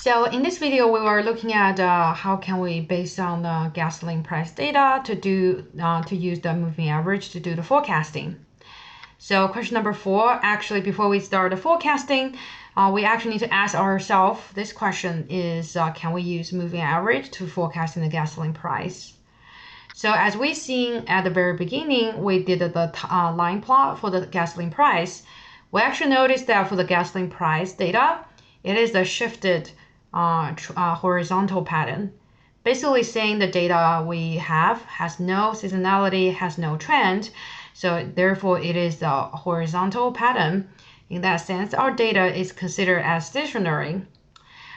So in this video, we were looking at how can we, based on the gasoline price data, to use the moving average to do the forecasting. So question number 4, actually, before we start the forecasting, we actually need to ask ourselves this question is, can we use moving average to forecasting the gasoline price? So as we seen at the very beginning, we did the line plot for the gasoline price. We actually noticed that for the gasoline price data, it is a shifted horizontal pattern, basically saying the data we have has no seasonality, has no trend, so therefore it is a horizontal pattern. In that sense, our data is considered as stationary.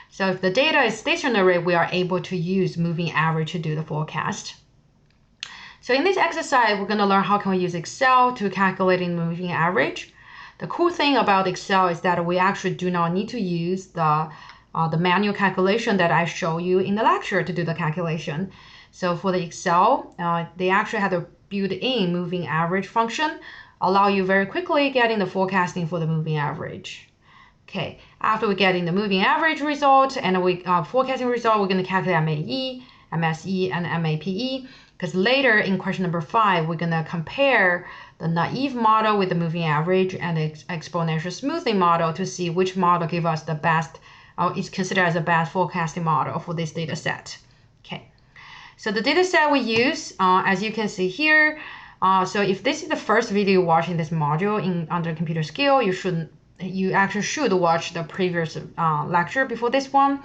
So if the data is stationary, we are able to use moving average to do the forecast. So in this exercise, we're going to learn how can we use Excel to calculating moving average. The cool thing about Excel is that we actually do not need to use the manual calculation that I show you in the lecture to do the calculation. So for the Excel, they actually have a built-in moving average function, allow you very quickly getting the forecasting for the moving average. Okay, after we getting the moving average result and we forecasting result, we're going to calculate MAE, MSE, and MAPE. Because later in question number 5, we're going to compare the naive model with the moving average and the exponential smoothing model to see which model give us the best, is considered as the best forecasting model for this data set. Okay, so the data set we use, as you can see here, so if this is the first video watching this module under computer skill, you actually should watch the previous lecture before this one,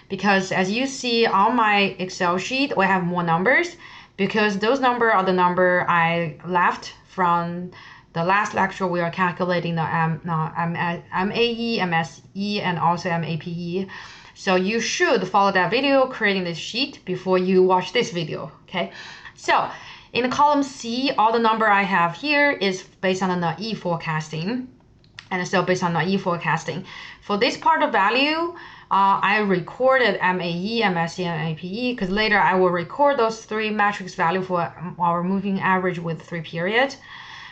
because as you see on my Excel sheet, we have more numbers, because those numbers are the number I left from the last lecture. We are calculating the MAE, MSE, and also MAPE. So you should follow that video, creating this sheet before you watch this video, okay? So in the column C, all the number I have here is based on the naive forecasting. And so based on naive forecasting, for this part of value, I recorded MAE, MSE, and MAPE, because later I will record those 3 matrix value for our moving average with 3 period.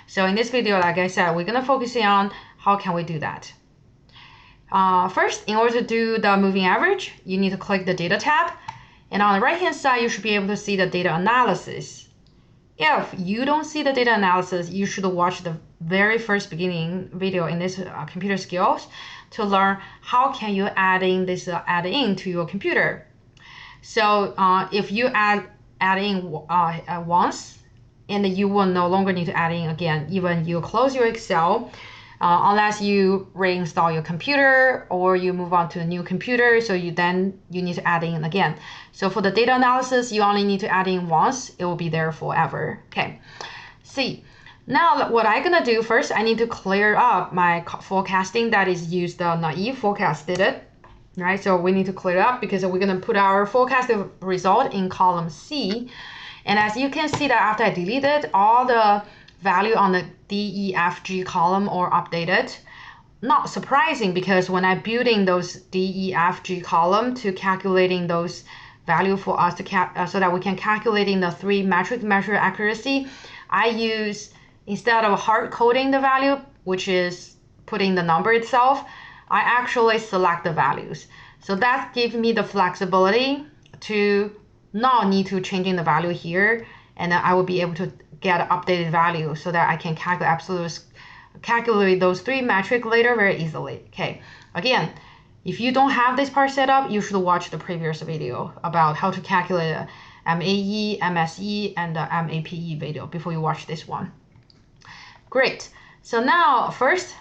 So in this video, like I said, we're going to focus on how can we do that. First, in order to do the moving average, you need to click the data tab. And on the right hand side, you should be able to see the data analysis. If you don't see the data analysis, you should watch the very first beginning video in this computer skills to learn how can you add in to your computer. So if you add in once, and you will no longer need to add in again, even you close your Excel, unless you reinstall your computer or you move on to a new computer, so you need to add in again. So for the data analysis, you only need to add in once, it will be there forever. Okay, see, now what I'm gonna do first, I need to clear up my forecasting that is used the naive forecast did it, right? So we need to clear it up because we're gonna put our forecasted result in column C. And as you can see that after I deleted, all the value on the D, E, F, G column are updated. Not surprising, because when I build in those D, E, F, G column to calculating those value for us to so that we can calculating the 3 metric measure accuracy, I use, instead of hard coding the value, which is putting the number itself, I actually select the values. So that gives me the flexibility to not need to changing the value here, and I will be able to get an updated value so that I can calculate those 3 metrics later very easily. Okay, again, if you don't have this part set up, you should watch the previous video about how to calculate MAE, MSE, and the MAPE video before you watch this one. Great. So now first,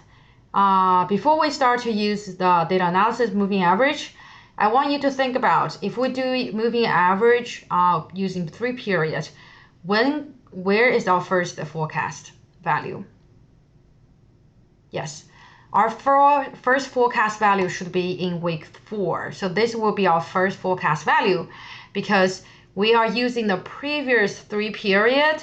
before we start to use the data analysis moving average, I want you to think about, if we do moving average using 3 periods, where is our first forecast value? Yes, our first forecast value should be in week 4. So this will be our first forecast value, because we are using the previous 3 period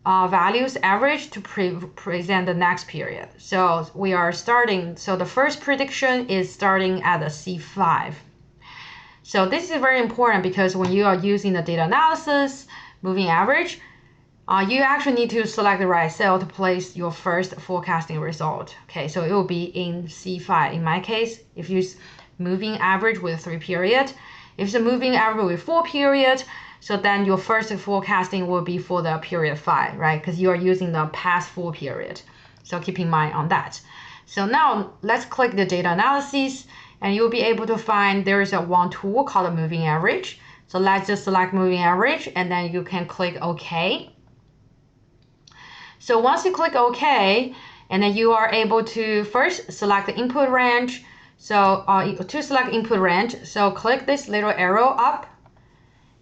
values average to present the next period. So we are starting, so the first prediction is starting at the C5. So this is very important, because when you are using the data analysis moving average, you actually need to select the right cell to place your first forecasting result. Okay, so it will be in C5. In my case, if you moving average with 3 period. If it's a moving average with 4 period, so then your first forecasting will be for the period 5, right? Because you are using the past 4 period. So keep in mind on that. So now let's click the data analysis, and you'll be able to find there is one tool called a moving average. So let's just select moving average, and then you can click OK. So once you click OK, and then you are able to first select the input range. So to select input range, so click this little arrow up.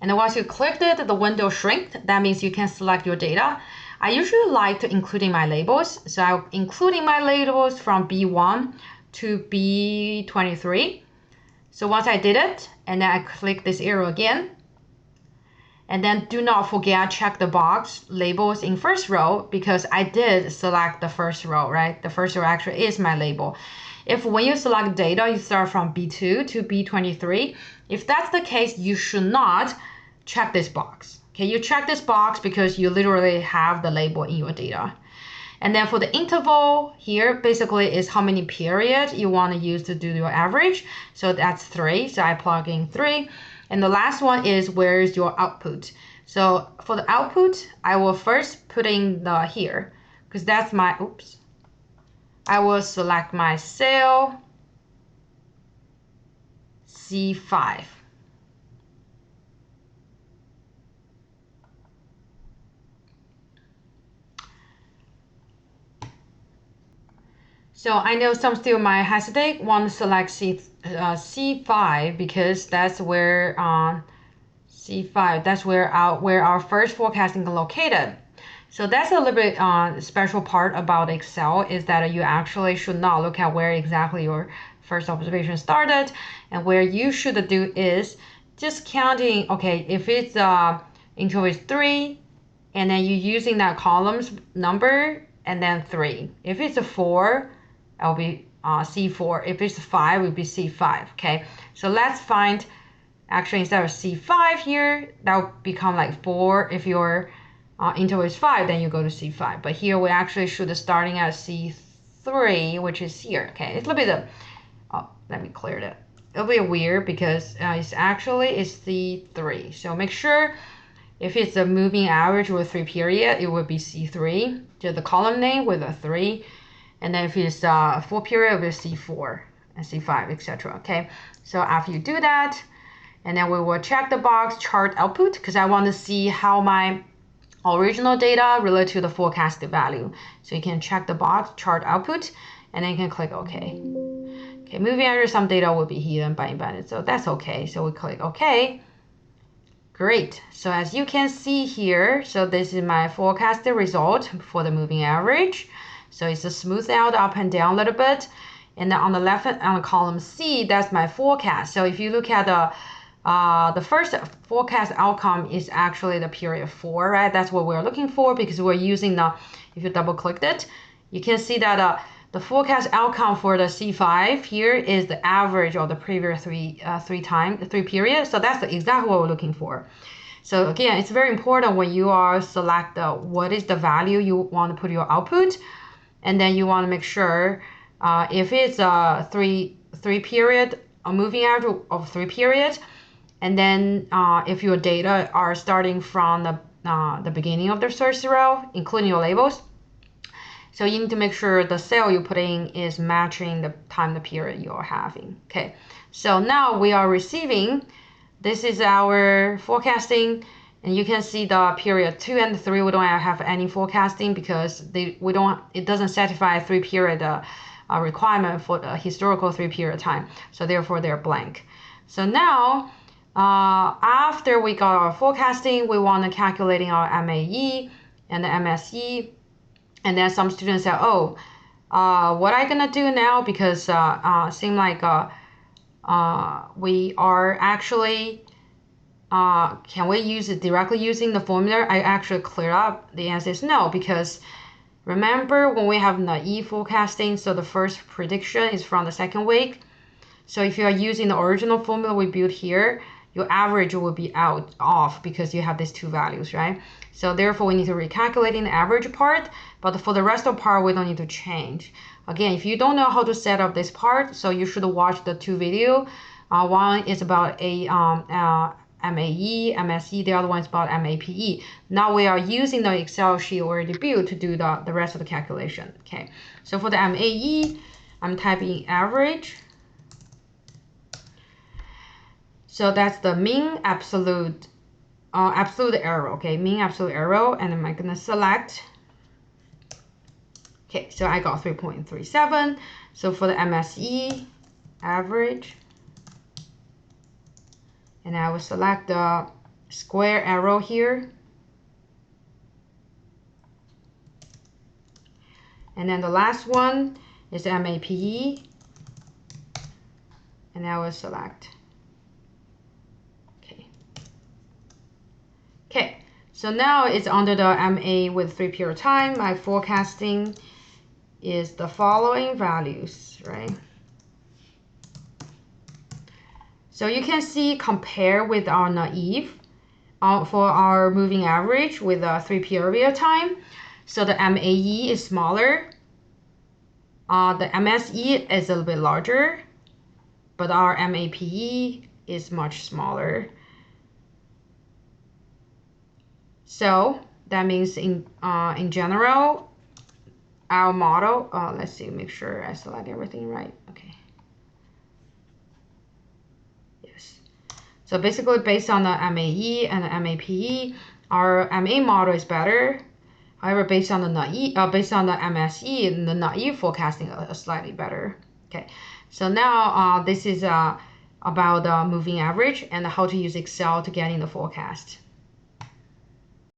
And then once you clicked it, the window shrinks. That means you can select your data. I usually like to include my labels. So I'm including my labels from B1 to B23. So once I did it, and then I click this arrow again. And then do not forget check the box labels in first row, because I did select the first row, right? The first row actually is my label. If when you select data, you start from B2 to B23, if that's the case, you should not check this box. Okay, you check this box because you literally have the label in your data. And then for the interval here, basically is how many periods you want to use to do your average. So that's 3. So I plug in 3. And the last one is where is your output. So for the output, I will first put in the here, because that's my, oops. I will select my cell C5. So I know some still might hesitate, want to select C5 because that's where C5, that's where our first forecasting is located. So that's a little bit special part about Excel, is that you actually should not look at where exactly your first observation started, and where you should do is just counting. Okay, if it's interval is 3, and then you're using that column's number and then 3. If it's a 4, it'll be C4. If it's 5, it will be C5. Okay, so let's find, actually instead of C5 here, that will become like 4. If your interval is 5, then you go to C5. But here we actually should starting at C3, which is here. Okay, it's a little bit let me clear that. It'll be weird because it's C3. So make sure if it's a moving average with 3 period, it would be C3. Just the column name with a 3. And then if it's 4 period, it will be C4 and C5, etc. Okay, so after you do that, and then we will check the box chart output, because I want to see how my original data relate to the forecasted value. So you can check the box chart output, and then you can click OK. Okay, moving average, some data will be hidden by embedded, so that's okay. So we click OK. Great. So as you can see here, so this is my forecasted result for the moving average. So it's a smooth out up and down a little bit. And then on the left, on the column C, that's my forecast. So if you look at the first forecast outcome is actually the period 4, right? That's what we're looking for, because we're using the, if you double clicked it, you can see that the forecast outcome for the C5 here is the average of the previous three periods. So that's exactly what we're looking for. So again, it's very important when you are select what is the value you want to put your output, and then you want to make sure if it's a three period, a moving average of 3 periods, and then if your data are starting from the beginning of the search row, including your labels, so you need to make sure the cell you put in is matching the time, the period you're having. Okay, so now we are receiving, this is our forecasting, and you can see the period 2 and 3, we don't have any forecasting because it doesn't satisfy 3 period requirement for the historical 3 period time. So therefore they're blank. So now, after we got our forecasting, we want to calculating our MAE and the MSE. And then some students say, oh, what am I gonna do now? Because seem like we are actually, can we use it directly using the formula? I actually cleared up. The answer is no, because remember when we have the E forecasting, so the first prediction is from the 2nd week. So if you are using the original formula we built here, your average will be off because you have these two values, right? So therefore we need to recalculate in the average part, but for the rest of the part we don't need to change. Again, if you don't know how to set up this part, so you should watch the two videos. One is about MAE, MSE, the other one is about MAPE. Now we are using the Excel sheet already built to do the rest of the calculation. Okay, so for the MAE, I'm typing average. So that's the mean absolute error, okay, mean absolute error, and I'm gonna select. Okay, so I got 3.37. So for the MSE, average, and I will select the square arrow here. And then the last one is MAPE, and I will select. Okay, so now it's under the MA with 3 period time. My forecasting is the following values, right? So you can see compare with our naive for our moving average with a 3 period time. So the MAE is smaller. The MSE is a little bit larger, but our MAPE is much smaller. So that means in general, our model, let's see, make sure I select everything right. Okay. Yes. So basically based on the MAE and the MAPE, our MA model is better. However, based on the MSE, the naive forecasting is slightly better. Okay. So now this is about the moving average and how to use Excel to get in the forecast.